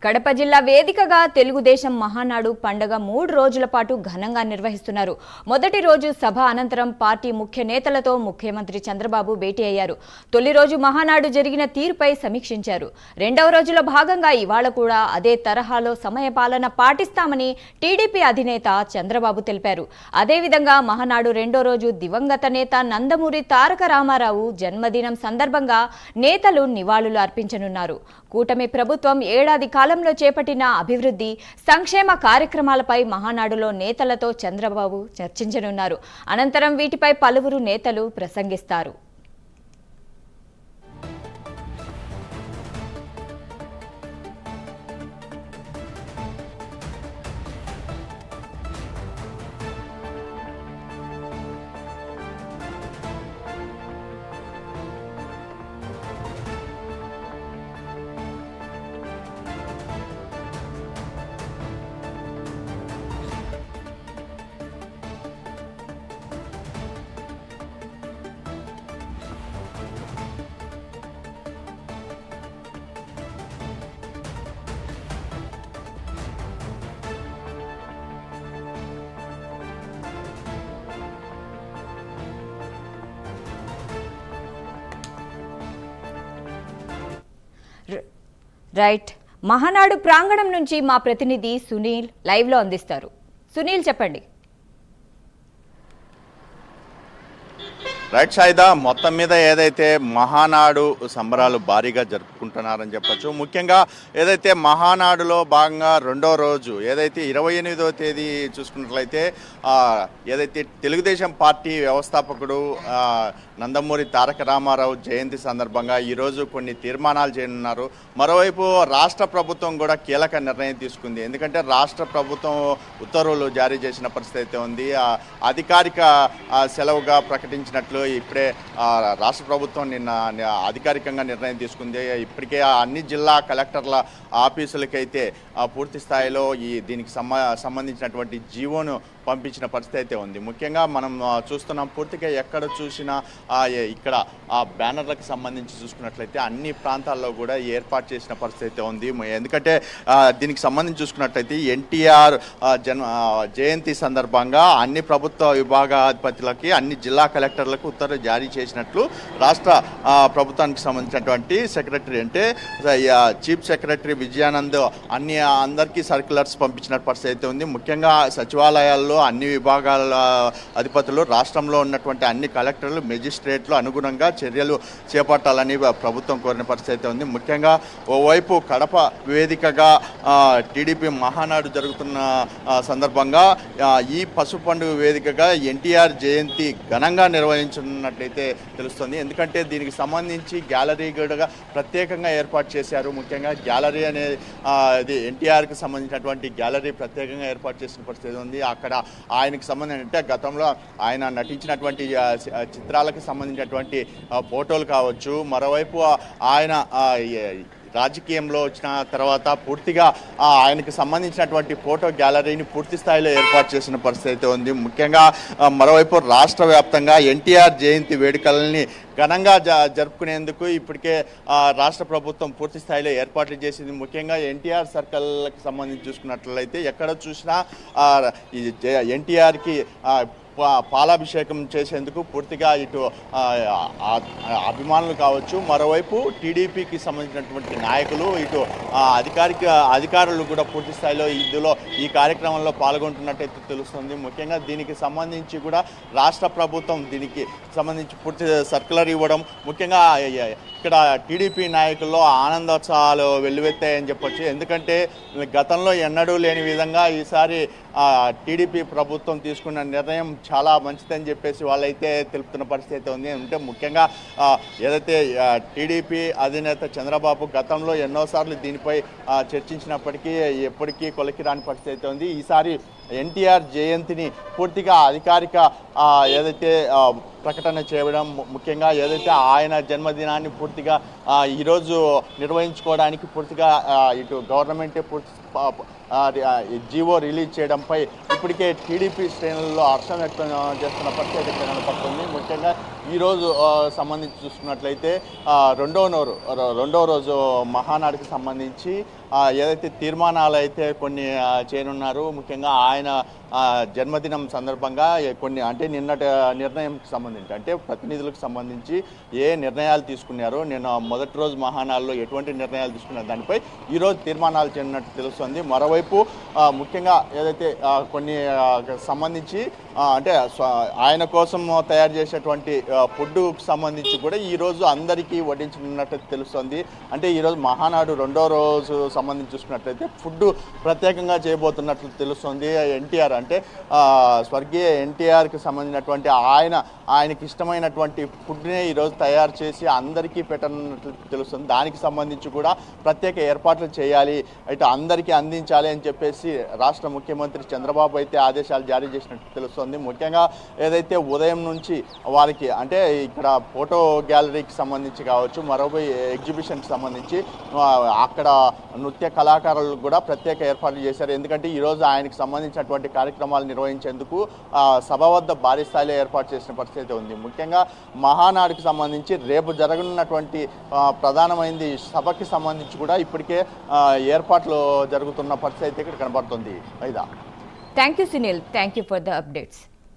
కడప జిల్లా వేదికగా తెలుగుదేశం మహానాడు పండగ 3 రోజుల పాటు ఘనంగా నిర్వహిస్తున్నారు. మొదటి రోజు సభ అనంతరం పార్టీ ముఖ్య నేతలతో ముఖ్యమంత్రి చంద్రబాబు భేటీ అయ్యారు. తొలి రోజు మహానాడు జరిగిన తీరుపై సమీక్షించారు. రెండవ రోజులో భాగంగా ఇవాళ కూడా అదే తరహాలో సమయపాలన పాటిస్తామని టీడీపీ అధినేత చంద్రబాబు తెలిపారు. అదేవిధంగా మహానాడు రెండో రోజు దివంగత నేత నందమూరి తారక రామారావు జన్మదినం సందర్భంగా నేతలు నివాళులు అర్పించనున్నారు. కూటమి ప్రభుత్వం ఏడాది కాలంలో చేపట్టిన అభివృద్ధి సంక్షేమ కార్యక్రమాలపై మహానాడులో నేతలతో చంద్రబాబు చర్చించనున్నారు. అనంతరం వీటిపై పలువురు నేతలు ప్రసంగిస్తారు. రైట్, మహానాడు ప్రాంగణం నుంచి మా ప్రతినిధి సునీల్ లైవ్ లో అందిస్తారు. సునీల్ చెప్పండి. రైట్ షాయిదా, మొత్తం మీద ఏదైతే మహానాడు సంబరాలు భారీగా జరుపుకుంటున్నారని చెప్పచ్చు. ముఖ్యంగా ఏదైతే మహానాడులో భాగంగా రెండో రోజు ఏదైతే 28వ తేదీ చూసుకున్నట్లయితే ఏదైతే తెలుగుదేశం పార్టీ వ్యవస్థాపకుడు నందమూరి తారక రామారావు జయంతి సందర్భంగా ఈరోజు కొన్ని తీర్మానాలు చేయనున్నారు. మరోవైపు రాష్ట్ర ప్రభుత్వం కూడా కీలక నిర్ణయం తీసుకుంది. ఎందుకంటే రాష్ట్ర ప్రభుత్వం ఉత్తర్వులు జారీ చేసిన పరిస్థితి అయితే ఉంది. అధికారిక సెలవుగా ప్రకటించినట్లు ఇప్పుడే రాష్ట్ర ప్రభుత్వం నిన్న అధికారికంగా నిర్ణయం తీసుకుంది. ఇప్పటికే అన్ని జిల్లా కలెక్టర్ల ఆఫీసులకైతే పూర్తి స్థాయిలో దీనికి సంబంధించినటువంటి జీవోను పంపించిన పరిస్థితి అయితే ఉంది. ముఖ్యంగా మనం చూస్తున్నాం, పూర్తిగా ఎక్కడ చూసినా ఇక్కడ ఆ బ్యానర్లకు సంబంధించి చూసుకున్నట్లయితే అన్ని ప్రాంతాల్లో కూడా ఏర్పాటు చేసిన పరిస్థితి అయితే ఉంది. ఎందుకంటే దీనికి సంబంధించి చూసుకున్నట్లయితే ఎన్టీఆర్ జయంతి సందర్భంగా అన్ని ప్రభుత్వ విభాగాధిపతులకి అన్ని జిల్లా కలెక్టర్లకు ఉత్తర్వులు జారీ చేసినట్లు రాష్ట్ర ప్రభుత్వానికి సంబంధించినటువంటి సెక్రటరీ అంటే చీఫ్ సెక్రటరీ విజయానంద్ అందరికీ సర్క్యులర్స్ పంపించిన పరిస్థితి అయితే ఉంది. ముఖ్యంగా సచివాలయాల్లో అన్ని విభాగాల అధిపతులు, రాష్ట్రంలో ఉన్నటువంటి అన్ని కలెక్టర్లు, మెజిస్ట్రేట్లు అనుగుణంగా చర్యలు చేపట్టాలని ప్రభుత్వం కోరిన పరిస్థితి ఉంది. ముఖ్యంగా ఓవైపు కడప వేదికగా టీడీపీ మహానాడు జరుగుతున్న సందర్భంగా ఈ పసుపు పండుగ వేదికగా ఎన్టీఆర్ జయంతి ఘనంగా నిర్వహించున్నట్లయితే తెలుస్తుంది. ఎందుకంటే దీనికి సంబంధించి గ్యాలరీ కూడా ప్రత్యేకంగా ఏర్పాటు చేశారు. ముఖ్యంగా గ్యాలరీ అనేది ఎన్టీఆర్కి సంబంధించినటువంటి గ్యాలరీ ప్రత్యేకంగా ఏర్పాటు చేసిన పరిస్థితి ఉంది. అక్కడ ఆయనకు సంబంధించి అంటే గతంలో ఆయన నటించినటువంటి చిత్రాలకు సంబంధించినటువంటి ఫోటోలు కావచ్చు, మరోవైపు ఆయన రాజకీయంలో వచ్చిన తర్వాత పూర్తిగా ఆయనకు సంబంధించినటువంటి ఫోటో గ్యాలరీని పూర్తి స్థాయిలో ఏర్పాటు చేసిన పరిస్థితి అయితే ఉంది. ముఖ్యంగా మరోవైపు రాష్ట్ర వ్యాప్తంగా ఎన్టీఆర్ జయంతి వేడుకలని ఘనంగా జరుపుకునేందుకు ఇప్పటికే రాష్ట్ర ప్రభుత్వం పూర్తి స్థాయిలో ఏర్పాట్లు చేసింది. ముఖ్యంగా ఎన్టీఆర్ సర్కిల్కి సంబంధించి చూసుకున్నట్లయితే ఎక్కడ చూసినా ఎన్టీఆర్కి పాలాభిషేకం చేసేందుకు పూర్తిగా ఇటు అభిమానులు కావచ్చు, మరోవైపు టీడీపీకి సంబంధించినటువంటి నాయకులు, ఇటు అధికారులు కూడా పూర్తి స్థాయిలో ఇందులో ఈ కార్యక్రమంలో పాల్గొంటున్నట్టయితే తెలుస్తుంది. ముఖ్యంగా దీనికి సంబంధించి కూడా రాష్ట్ర ప్రభుత్వం దీనికి సంబంధించి పూర్తి సర్క్యులర్ ఇవ్వడం, ముఖ్యంగా ఇక్కడ టీడీపీ నాయకుల్లో ఆనందోత్సాహాలు వెల్లువెత్తాయని చెప్పొచ్చు. ఎందుకంటే గతంలో ఎన్నడూ లేని విధంగా ఈసారి టీడీపీ ప్రభుత్వం తీసుకున్న నిర్ణయం చాలా మంచిదని చెప్పేసి వాళ్ళైతే తెలుపుతున్న పరిస్థితి ఉంది. అంటే ముఖ్యంగా ఏదైతే టీడీపీ అధినేత చంద్రబాబు గతంలో ఎన్నోసార్లు దీనిపై చర్చించినప్పటికీ ఎప్పటికీ కొలికి రాని పరిస్థితి ఉంది. ఈసారి ఎన్టీఆర్ జయంతిని పూర్తిగా అధికారిక ఏదైతే ప్రకటన చేయడం, ముఖ్యంగా ఏదైతే ఆయన జన్మదినాన్ని పూర్తిగా ఈరోజు నిర్వహించుకోవడానికి పూర్తిగా ఇటు గవర్నమెంటే పూర్తి జీవో రిలీజ్ చేయడంపై ఇప్పటికే టీడీపీ శ్రేణుల్లో హర్షం వ్యక్తం చేస్తున్న పరిస్థితి కనపడుతుంది. ముఖ్యంగా ఈరోజు సంబంధించి చూసుకున్నట్లయితే రెండో రోజు మహానాడుకి సంబంధించి ఏదైతే తీర్మానాలు అయితే కొన్ని చేయనున్నారు. ముఖ్యంగా ఆయన జన్మదినం సందర్భంగా కొన్ని అంటే నిన్నటి నిర్ణయంకి సంబంధించి అంటే ప్రతినిధులకు సంబంధించి ఏ నిర్ణయాలు తీసుకున్నారో, నేను మొదటి రోజు మహానాడులో ఎటువంటి నిర్ణయాలు తీసుకున్నారు దానిపై ఈరోజు తీర్మానాలు చేయనున్నట్టు తెలుస్తుంది. మరోవైపు ముఖ్యంగా ఏదైతే కొన్ని సంబంధించి అంటే ఆయన కోసం తయారు చేసేటువంటి ఫుడ్కు సంబంధించి కూడా ఈరోజు అందరికీ వడ్డించనున్నట్టు తెలుస్తుంది. అంటే ఈరోజు మహానాడు రెండో రోజు సంబంధించి చూసుకున్నట్లయితే ఫుడ్ ప్రత్యేకంగా చేయబోతున్నట్లు తెలుస్తుంది. ఎన్టీఆర్ అంటే స్వర్గీయ ఎన్టీఆర్కి సంబంధించినటువంటి ఆయనకి ఇష్టమైనటువంటి ఫుడ్నే ఈరోజు తయారు చేసి అందరికీ పెట్టనున్నట్లు తెలుస్తుంది. దానికి సంబంధించి కూడా ప్రత్యేక ఏర్పాట్లు చేయాలి, ఇటు అందరికీ అందించాలి అని చెప్పేసి రాష్ట్ర ముఖ్యమంత్రి చంద్రబాబు అయితే ఆదేశాలు జారీ చేసినట్టు తెలుస్తుంది. ముఖ్యంగా ఏదైతే ఉదయం నుంచి వారికి అంటే ఇక్కడ ఫోటో గ్యాలరీకి సంబంధించి కావచ్చు, మరోపై ఎగ్జిబిషన్కి సంబంధించి అక్కడ నృత్య కళాకారులకు కూడా ప్రత్యేక ఏర్పాట్లు చేశారు. ఎందుకంటే ఈరోజు ఆయనకు సంబంధించినటువంటి కార్యక్రమాలు నిర్వహించేందుకు సభ వద్ద భారీ స్థాయిలో ఏర్పాటు చేసిన పరిస్థితి ఉంది. ముఖ్యంగా మహానాడుకి సంబంధించి రేపు జరగనున్నటువంటి ప్రధానమైనది సభకి సంబంధించి కూడా ఇప్పటికే ఏర్పాట్లు జరుగుతున్న పరిస్థితి ఇక్కడ కనబడుతుంది. Thank you, Sunil. Thank you for the updates.